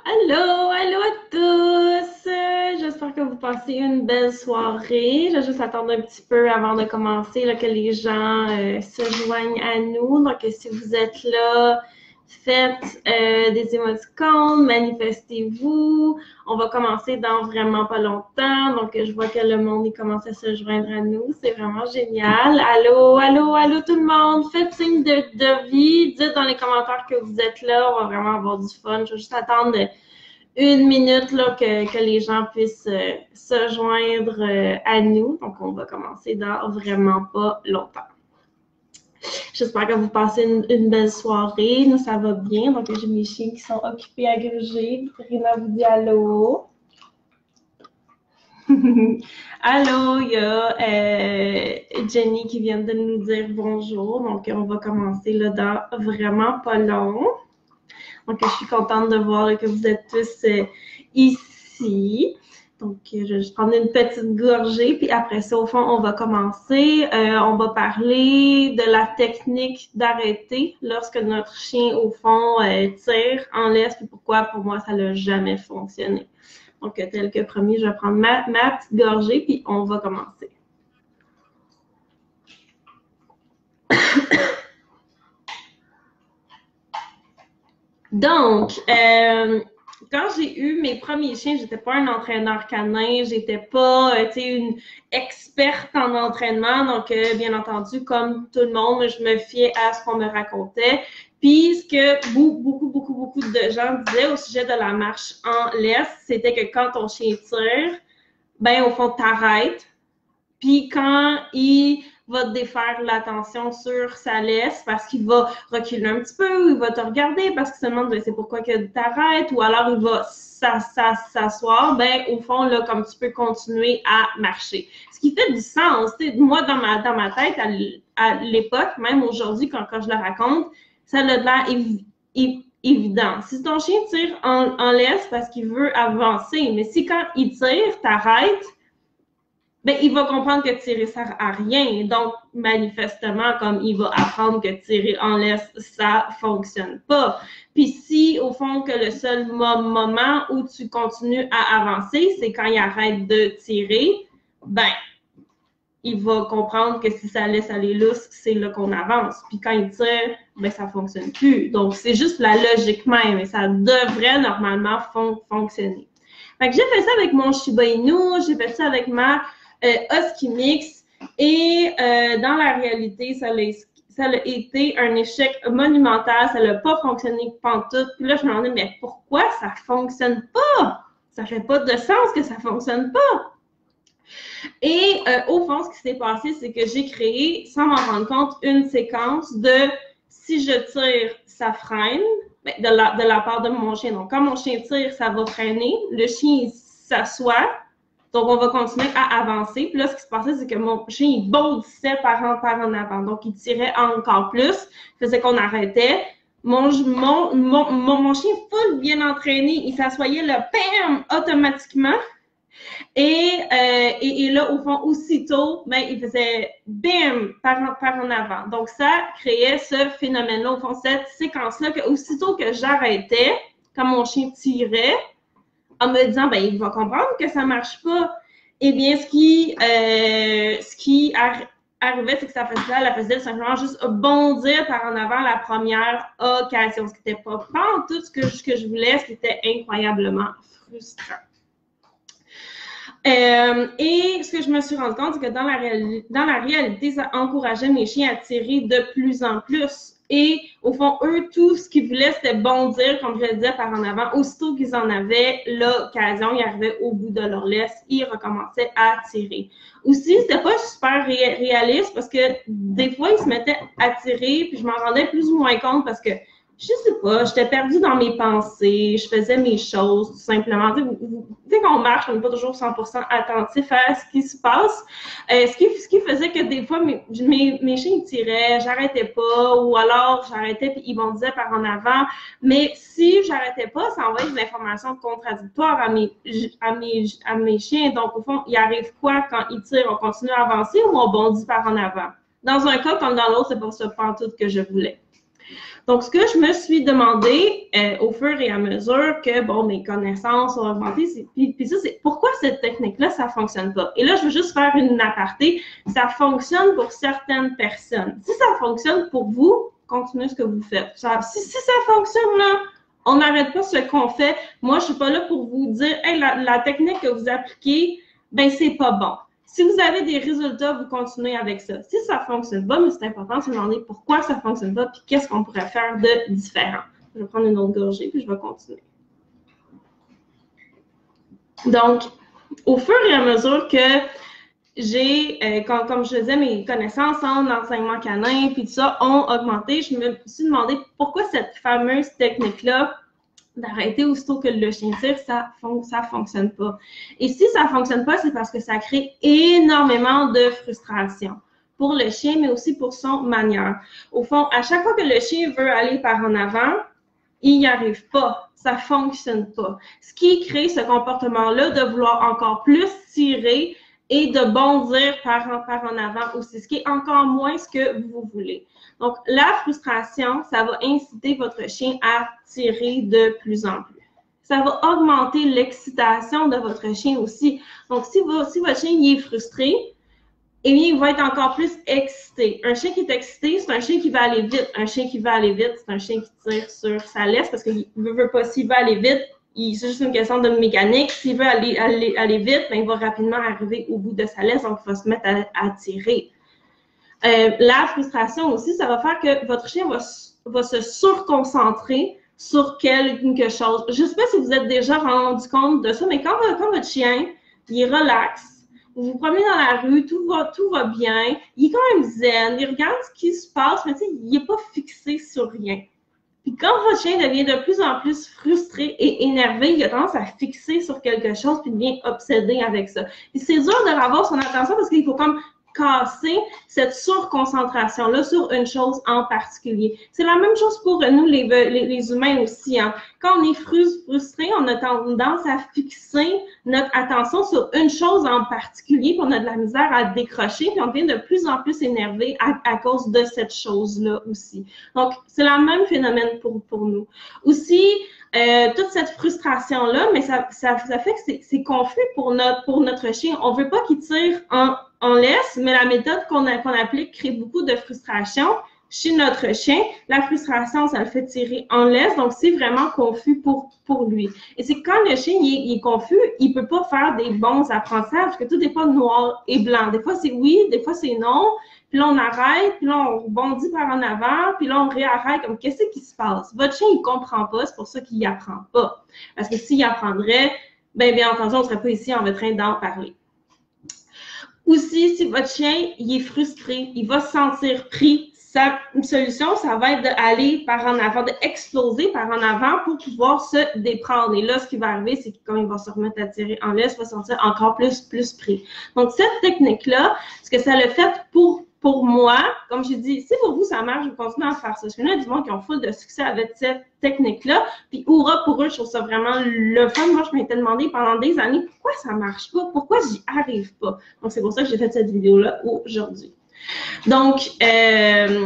Allô, allô à tous! J'espère que vous passez une belle soirée. Je vais juste attendre un petit peu avant de commencer, là, que les gens se joignent à nous. Donc, si vous êtes là, faites des émoticônes, manifestez-vous. On va commencer dans vraiment pas longtemps. Donc, je vois que le monde il commence à se joindre à nous. C'est vraiment génial. Allô, allô, allô tout le monde! Faites signe de vie. Dites dans les commentaires que vous êtes là. On va vraiment avoir du fun. Je vais juste attendre une minute là, que les gens puissent se joindre à nous. Donc, on va commencer dans vraiment pas longtemps. J'espère que vous passez une belle soirée. Nous, ça va bien. Donc, j'ai mes chiens qui sont occupés à gruger. Rina vous dit allô. Allô, il y a Jenny qui vient de nous dire bonjour. Donc, on va commencer là dans vraiment pas long. Donc, je suis contente de voir là, que vous êtes tous ici. Donc, je vais juste prendre une petite gorgée, puis après ça, au fond, on va commencer. On va parler de la technique d'arrêter lorsque notre chien, au fond, tire en laisse, puis pourquoi, pour moi, ça n'a jamais fonctionné. Donc, tel que promis, je vais prendre ma petite gorgée, puis on va commencer. Donc, quand j'ai eu mes premiers chiens, j'étais pas un entraîneur canin, j'étais pas, une experte en entraînement. Donc, bien entendu, comme tout le monde, je me fiais à ce qu'on me racontait. Puis, ce que beaucoup de gens disaient au sujet de la marche en laisse, c'était que quand ton chien tire, ben, au fond, t'arrêtes. Puis, quand il va te défaire l'attention sur sa laisse parce qu'il va reculer un petit peu, ou il va te regarder parce qu'il se demande ben, c'est pourquoi que tu t'arrêtes, ou alors il va s'asseoir, ben au fond, là, comme tu peux continuer à marcher. Ce qui fait du sens. Moi, dans ma tête, à l'époque, même aujourd'hui, quand je le raconte, ça a l'air évident. Si ton chien tire en laisse parce qu'il veut avancer, mais si quand il tire, t'arrêtes, ben, il va comprendre que tirer sert à rien. Donc, manifestement, comme il va apprendre que tirer en laisse, ça fonctionne pas. Puis si, au fond, que le seul moment où tu continues à avancer, c'est quand il arrête de tirer, ben, il va comprendre que si ça laisse aller lousse, c'est là qu'on avance. Puis quand il tire, ben, ça fonctionne plus. Donc, c'est juste la logique même. Et ça devrait normalement fonctionner. Fait que j'ai fait ça avec mon Shiba Inu, j'ai fait ça avec ma Husky Mix et dans la réalité, ça a été un échec monumental, ça n'a pas fonctionné pantoute. Puis là, je me demandais, mais pourquoi ça fonctionne pas? Ça fait pas de sens que ça fonctionne pas. Et au fond, ce qui s'est passé, c'est que j'ai créé, sans m'en rendre compte, une séquence de si je tire, ça freine, de la part de mon chien. Donc, quand mon chien tire, ça va freiner. Le chien s'assoit. Donc, on va continuer à avancer. Puis là, ce qui se passait, c'est que mon chien, il bondissait par en avant. Donc, il tirait encore plus. Faisait qu'on arrêtait. Mon chien full bien entraîné, il s'assoyait là, bam, automatiquement. Et là, au fond, aussitôt, ben, il faisait bim par en avant. Donc, ça créait ce phénomène-là, au fond, cette séquence-là, que aussitôt que j'arrêtais, quand mon chien tirait, en me disant, ben, il va comprendre que ça marche pas. Eh bien, ce qui arrivait, c'est que ça faisait simplement juste bondir par en avant la première occasion, ce qui n'était pas tout ce que je voulais, ce qui était incroyablement frustrant. Et ce que je me suis rendu compte, c'est que dans la réalité, ça encourageait mes chiens à tirer de plus en plus. Et au fond, eux, tout ce qu'ils voulaient, c'était bondir, comme je le disais, par en avant. Aussitôt qu'ils en avaient l'occasion, ils arrivaient au bout de leur laisse, ils recommençaient à tirer. Aussi, c'était pas super réaliste parce que des fois, ils se mettaient à tirer, puis je m'en rendais plus ou moins compte parce que je sais pas, j'étais perdue dans mes pensées, je faisais mes choses, tout simplement. Tu sais, quand on marche, on n'est pas toujours 100% attentif à ce qui se passe. Ce qui faisait que des fois, mes chiens tiraient, j'arrêtais pas, ou alors j'arrêtais puis ils bondisaient par en avant. Mais si j'arrêtais pas, ça envoyait des informations contradictoires à mes chiens. Donc, au fond, il arrive quoi quand ils tirent? On continue à avancer ou on bondit par en avant? Dans un cas comme dans l'autre, c'est pas ça pantoute que je voulais. Donc, ce que je me suis demandé au fur et à mesure que, bon, mes connaissances ont augmenté, puis ça, c'est pourquoi cette technique-là, ça fonctionne pas. Et là, je veux juste faire une aparté. Ça fonctionne pour certaines personnes. Si ça fonctionne pour vous, continuez ce que vous faites. Si ça fonctionne, là, on n'arrête pas ce qu'on fait. Moi, je suis pas là pour vous dire, hey, la technique que vous appliquez, ben, c'est pas bon. Si vous avez des résultats, vous continuez avec ça. Si ça ne fonctionne pas, mais c'est important de se demander pourquoi ça ne fonctionne pas puis qu'est-ce qu'on pourrait faire de différent. Je vais prendre une autre gorgée puis je vais continuer. Donc, au fur et à mesure que j'ai, comme je disais, mes connaissances en enseignement canin puis tout ça ont augmenté, je me suis demandé pourquoi cette fameuse technique-là d'arrêter aussitôt que le chien tire, ça fonctionne pas. Et si ça fonctionne pas, c'est parce que ça crée énormément de frustration pour le chien, mais aussi pour son manieur. Au fond, à chaque fois que le chien veut aller par en avant, il n'y arrive pas. Ça fonctionne pas. Ce qui crée ce comportement-là de vouloir encore plus tirer et de bondir par en avant aussi, ce qui est encore moins ce que vous voulez. Donc, la frustration, ça va inciter votre chien à tirer de plus en plus. Ça va augmenter l'excitation de votre chien aussi. Donc, si votre chien il est frustré, eh bien, il va être encore plus excité. Un chien qui est excité, c'est un chien qui va aller vite. Un chien qui va aller vite, c'est un chien qui tire sur sa laisse parce qu'il ne veut pas, s'il va aller vite, c'est juste une question de mécanique. S'il veut aller vite, ben, il va rapidement arriver au bout de sa laisse, donc il va se mettre à tirer. La frustration aussi, ça va faire que votre chien va se surconcentrer sur quelque chose. Je ne sais pas si vous êtes déjà rendu compte de ça, mais quand votre chien, il est relax, vous vous promenez dans la rue, tout va bien, il est quand même zen, il regarde ce qui se passe, mais il n'est pas fixé sur rien. Puis quand votre chien devient de plus en plus frustré et énervé, il a tendance à fixer sur quelque chose puis devient obsédé avec ça. Puis c'est dur de avoir son attention parce qu'il faut comme casser cette surconcentration-là sur une chose en particulier. C'est la même chose pour nous, les humains aussi. Hein. Quand on est frustré, on a tendance à fixer notre attention sur une chose en particulier, puis on a de la misère à décrocher, puis on devient de plus en plus énervé à cause de cette chose-là aussi. Donc, c'est le même phénomène pour nous. Aussi, toute cette frustration-là, mais ça fait que c'est confus pour notre chien. On veut pas qu'il tire en laisse, mais la méthode qu'on applique crée beaucoup de frustration chez notre chien. La frustration, ça le fait tirer en laisse, donc c'est vraiment confus pour lui. Et c'est quand le chien il est confus, il peut pas faire des bons apprentissages, parce que tout n'est pas noir et blanc. Des fois, c'est oui, des fois, c'est non. Puis là, on arrête, puis là, on rebondit par en avant, puis là, on réarrête, comme qu'est-ce qui se passe? Votre chien, il comprend pas, c'est pour ça qu'il apprend pas. Parce que s'il apprendrait, bien entendu, on serait pas ici en train d'en parler. Aussi, si votre chien il est frustré, il va se sentir pris, une solution, ça va être d'aller par en avant, d'exploser par en avant pour pouvoir se déprendre. Et là, ce qui va arriver, c'est que quand il va se remettre à tirer en laisse, il va se sentir encore plus pris. Donc, cette technique-là, ce que ça le fait pour moi, comme j'ai dit, si pour vous ça marche, vous continuez à faire ça. Je connais du monde qui ont full de succès avec cette technique-là. Puis, hurrah pour eux, je trouve ça vraiment le fun. Moi, je m'étais demandé pendant des années pourquoi ça marche pas, pourquoi j'y arrive pas. Donc, c'est pour ça que j'ai fait cette vidéo-là aujourd'hui. Donc, ce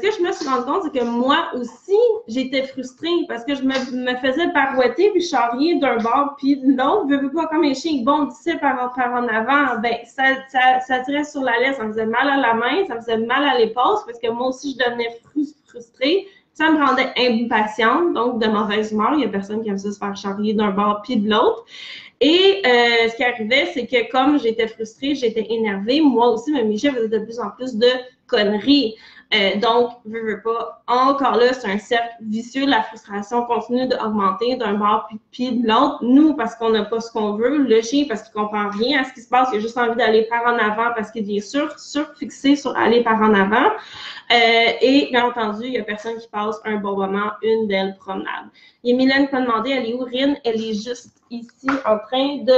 que je me suis rendu compte, c'est que moi aussi, j'étais frustrée parce que je me faisais barouetter puis charrier d'un bord puis de l'autre. Je veux pas, comme les chiens bondissaient par en avant, ben ça tirait sur la laisse, ça me faisait mal à la main, ça me faisait mal à l'épaule parce que moi aussi, je devenais frustrée. Ça me rendait impatiente, donc de mauvaise humeur. Il y a personne qui aime ça se faire charrier d'un bord puis de l'autre. Et ce qui arrivait, c'est que comme j'étais frustrée, j'étais énervée, moi aussi, mes chiens faisaient de plus en plus de conneries. Donc, veux pas, encore là, c'est un cercle vicieux, la frustration continue d'augmenter d'un bord puis de l'autre. Nous, parce qu'on n'a pas ce qu'on veut, le chien, parce qu'il comprend rien à ce qui se passe, il a juste envie d'aller par en avant parce qu'il est surfixé sur aller par en avant. Et bien entendu, il y a personne qui passe un bon moment, une belle promenade. Il y a Mylène qui m'a demandé, elle est où, Rine? Elle est juste ici en train de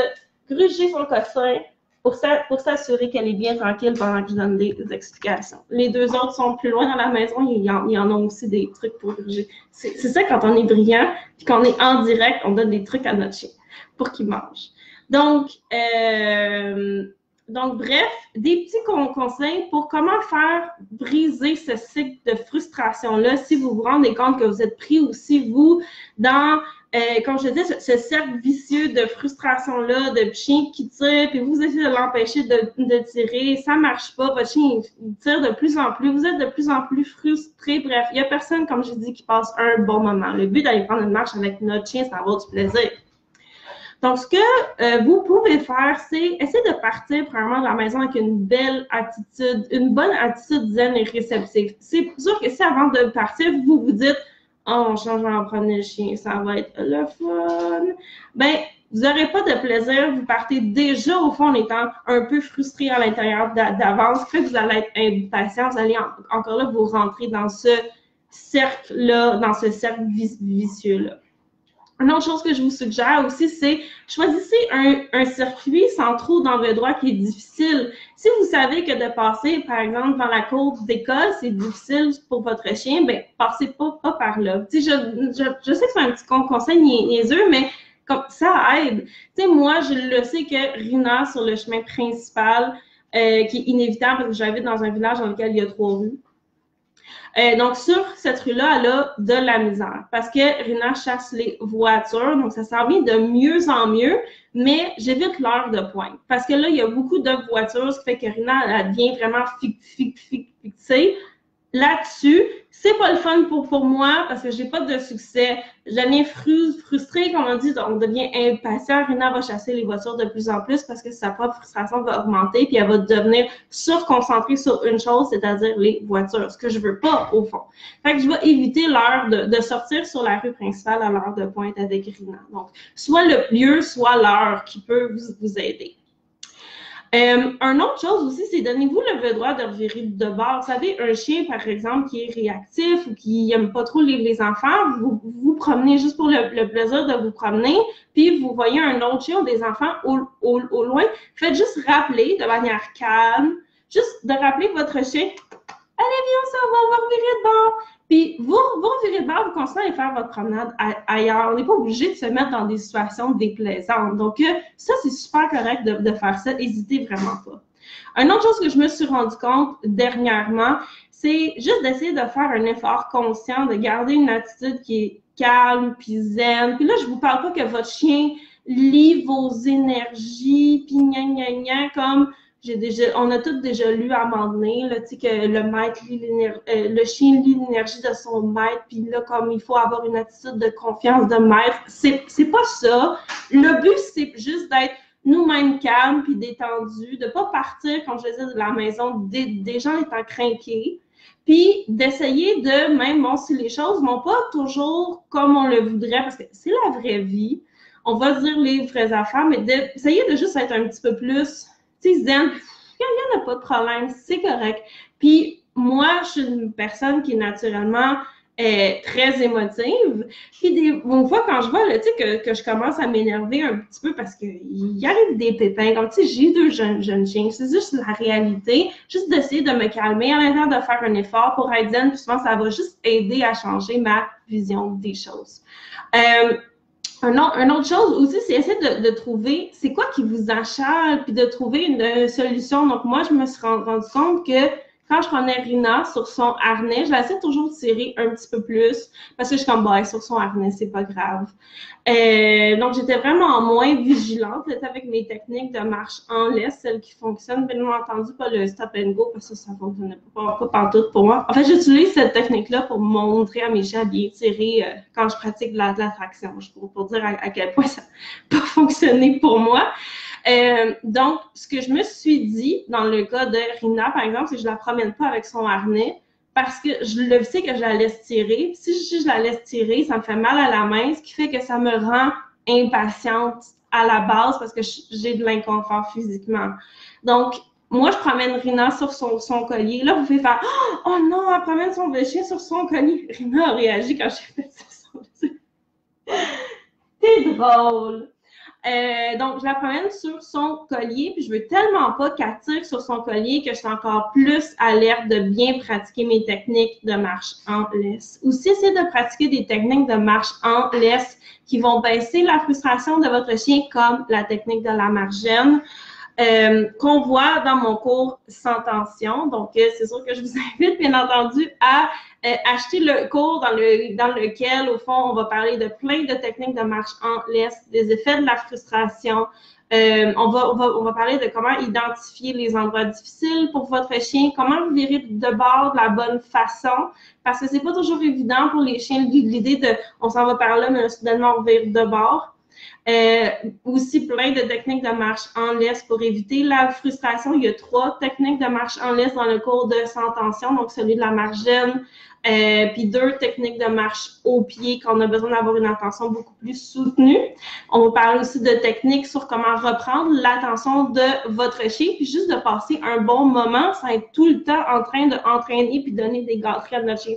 gruger son cossin pour s'assurer qu'elle est bien tranquille pendant que je donne des explications. Les deux autres sont plus loin dans la maison, il y en a aussi des trucs pour gruger. C'est ça quand on est brillant, puis qu'on est en direct, on donne des trucs à notre chien pour qu'il mange. Donc, Donc, bref, des petits conseils pour comment faire briser ce cycle de frustration-là si vous vous rendez compte que vous êtes pris aussi, vous, dans, comme je disais, ce cercle vicieux de frustration-là, de chien qui tire, puis vous essayez de l'empêcher de tirer, ça marche pas, votre chien il tire de plus en plus, vous êtes de plus en plus frustré. Bref, il y a personne, comme je dis, qui passe un bon moment. Le but d'aller prendre une marche avec notre chien, c'est d'avoir du plaisir. Donc, ce que vous pouvez faire, c'est essayer de partir premièrement de la maison avec une belle attitude, une bonne attitude zen et réceptive. C'est sûr que si avant de partir, vous vous dites « Oh, on change, en promener le chien, ça va être le fun », ben, vous n'aurez pas de plaisir, vous partez déjà au fond en étant un peu frustré à l'intérieur d'avance, fait que vous allez être impatient, vous allez encore là vous rentrer dans ce cercle-là, dans ce cercle vicieux-là. Une autre chose que je vous suggère aussi, c'est choisissez un circuit sans trop d'angle droit qui est difficile. Si vous savez que de passer, par exemple, dans la cour d'école, c'est difficile pour votre chien, ben passez pas par là. Tu sais, je sais que c'est un petit conseil niaiseux, mais comme ça aide. Tu sais, moi, je le sais que Rina, sur le chemin principal, qui est inévitable parce que j'habite dans un village dans lequel il y a 3 rues, donc, sur cette rue-là, elle a de la misère parce que Rina chasse les voitures. Donc, ça s'en vient de mieux en mieux, mais j'évite l'heure de pointe parce que là, il y a beaucoup de voitures, ce qui fait que Rina, elle devient vraiment fixée là-dessus. C'est pas le fun pour moi parce que j'ai pas de succès. Je deviens frustrée, comme on dit, on devient impatient. Rina va chasser les voitures de plus en plus parce que sa propre frustration va augmenter puis elle va devenir surconcentrée sur une chose, c'est-à-dire les voitures, ce que je veux pas au fond. Fait que je vais éviter l'heure de sortir sur la rue principale à l'heure de pointe avec Rina. Donc, soit le lieu, soit l'heure qui peut vous aider. Une autre chose aussi, c'est donnez-vous le droit de revirer de bord. Vous savez, un chien, par exemple, qui est réactif ou qui n'aime pas trop les enfants, vous promenez juste pour le plaisir de vous promener, puis vous voyez un autre chien ou des enfants au loin, faites juste rappeler de manière calme, juste de rappeler votre chien, allez, viens, ça va, on va revirer de bord. Puis, vous revirez de bord, vous continuez à aller faire votre promenade ailleurs. On n'est pas obligé de se mettre dans des situations déplaisantes. Donc, ça, c'est super correct de faire ça. N'hésitez vraiment pas. Une autre chose que je me suis rendu compte dernièrement, c'est juste d'essayer de faire un effort conscient, de garder une attitude qui est calme puis zen. Puis là, je vous parle pas que votre chien lit vos énergies, puis gna comme... on a tous déjà lu à un moment donné, là, que le maître lit le chien lit l'énergie de son maître, puis là, comme il faut avoir une attitude de confiance de maître. C'est pas ça. Le but, c'est juste d'être nous-mêmes calmes puis détendus, de pas partir, comme je disais, de la maison des gens étant craqués, puis d'essayer de, même bon, si les choses vont pas toujours comme on le voudrait, parce que c'est la vraie vie, on va dire les vraies affaires, mais d'essayer de juste être un petit peu plus zen, il n'y en a pas de problème, c'est correct. Puis moi, je suis une personne qui est naturellement très émotive. Puis des fois, quand je vois là, que je commence à m'énerver un petit peu parce qu'il arrive des pépins, comme tu sais, j'ai 2 jeunes chiens, c'est juste la réalité, juste d'essayer de me calmer, en même temps de faire un effort pour être zen, puis souvent, ça va juste aider à changer ma vision des choses. Une autre chose aussi, c'est essayer de trouver c'est quoi qui vous achale, puis de trouver une solution. Donc, moi, je me suis rendu compte que quand je prenais Rina sur son harnais, je la laissais toujours tirer un petit peu plus parce que je suis comme, bah, sur son harnais, c'est pas grave. Donc, j'étais vraiment moins vigilante avec mes techniques de marche en laisse, celles qui fonctionnent. Bien entendu, pas le stop and go parce que ça fonctionnait pas pantoute pour moi. En fait, j'utilise cette technique-là pour montrer à mes chiens à bien tirer quand je pratique de la traction, pour dire à quel point ça n'a pas fonctionné pour moi. Donc, ce que je me suis dit dans le cas de Rina, par exemple, c'est que je la promène pas avec son harnais parce que je le sais que je la laisse tirer. Si je la laisse tirer, ça me fait mal à la main, ce qui fait que ça me rend impatiente à la base parce que j'ai de l'inconfort physiquement. Donc, moi, je promène Rina sur son collier. Là, vous pouvez faire « Oh non, elle promène son chien sur son collier. » Rina a réagi quand j'ai fait ça. C'est drôle. Donc, je la promène sur son collier, puis je veux tellement pas qu'elle tire sur son collier que je suis encore plus alerte de bien pratiquer mes techniques de marche en laisse. Aussi, essayez de pratiquer des techniques de marche en laisse qui vont baisser la frustration de votre chien, comme la technique de la margine. qu'on voit dans mon cours Sans tension. Donc, c'est sûr que je vous invite, bien entendu, à acheter le cours dans lequel, au fond, on va parler de plein de techniques de marche en laisse, des effets de la frustration. On va parler de comment identifier les endroits difficiles pour votre chien, comment vous virer de bord de la bonne façon, parce que c'est pas toujours évident pour les chiens, l'idée de on s'en va par là, mais soudainement on vire de bord. Aussi plein de techniques de marche en laisse pour éviter la frustration. Il y a 3 techniques de marche en laisse dans le cours de Sans tension, donc celui de la marche zen, puis 2 techniques de marche au pied quand on a besoin d'avoir une attention beaucoup plus soutenue. On va parler aussi de techniques sur comment reprendre l'attention de votre chien, puis juste de passer un bon moment sans être tout le temps en train d'entraîner puis donner des gâteries à notre chien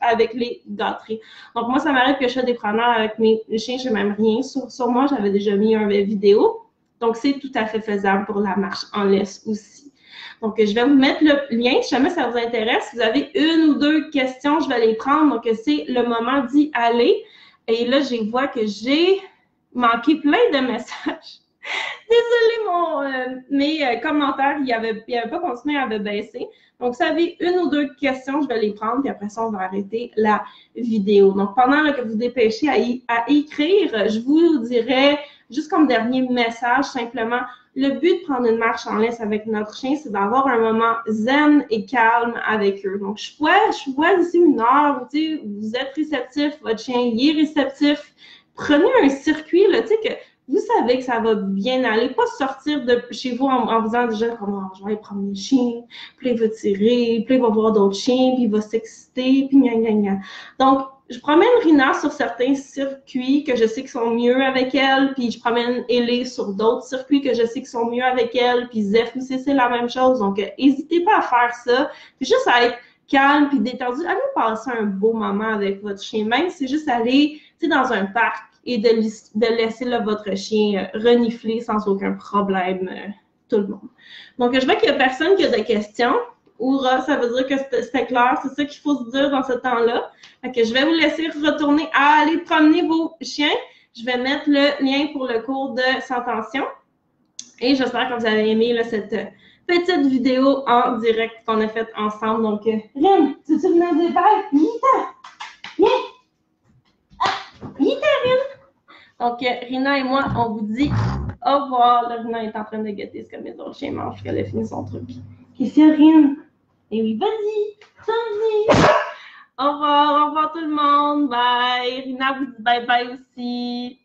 avec les gâteries. Donc, moi, ça m'arrive que je fais des promenades avec mes chiens, je n'ai même rien sur moi. J'avais déjà mis une vidéo. Donc, c'est tout à fait faisable pour la marche en laisse aussi. Donc, je vais vous mettre le lien si jamais ça vous intéresse. Si vous avez 1 ou 2 questions, je vais les prendre. Donc, c'est le moment d'y aller. Et là, je vois que j'ai manqué plein de messages. Désolée, mes commentaires, il n'y avait pas continué, ils avaient baissé. Donc, si vous avez 1 ou 2 questions, je vais les prendre, puis après ça, on va arrêter la vidéo. Donc, pendant que vous dépêchez à écrire, je vous dirais, juste comme dernier message, simplement, le but de prendre une marche en laisse avec notre chien, c'est d'avoir un moment zen et calme avec eux. Donc, je vois ici 1 heure où vous êtes réceptif, votre chien y est réceptif. Prenez un circuit, là, tu sais, que vous savez que ça va bien aller. Pas sortir de chez vous en vous disant déjà comment je vais aller prendre mes chiens, puis il va tirer, puis il va voir d'autres chiens, puis il va s'exciter, puis gna gna gna. Donc, je promène Rina sur certains circuits que je sais qu'ils sont mieux avec elle, puis je promène Ellie sur d'autres circuits que je sais qu'ils sont mieux avec elle, puis Zeph aussi, c'est la même chose. Donc, n'hésitez pas à faire ça. Puis juste à être calme puis détendu. Allez passer un beau moment avec votre chien. Même si c'est juste aller dans un parc et de laisser là, votre chien renifler sans aucun problème tout le monde. Donc, je vois qu'il n'y a personne qui a des questions. Oura, ça veut dire que c'était clair. C'est ça qu'il faut se dire dans ce temps-là. Donc, je vais vous laisser retourner à aller promener vos chiens. Je vais mettre le lien pour le cours de Sans tension. Et j'espère que vous avez aimé là, cette petite vidéo en direct qu'on a faite ensemble. Donc, Rin, tu venais de faire? Viens! Viens, Rin! Donc, Rina et moi, on vous dit au revoir. Là, Rina est en train de guetter ce que mes autres chiens mangent, qu'elle a fini son truc. Qu'est-ce qu'il y a, Rin? Et oui, vas-y! Vas-y! Au revoir tout le monde! Bye! Rina vous dit bye bye aussi!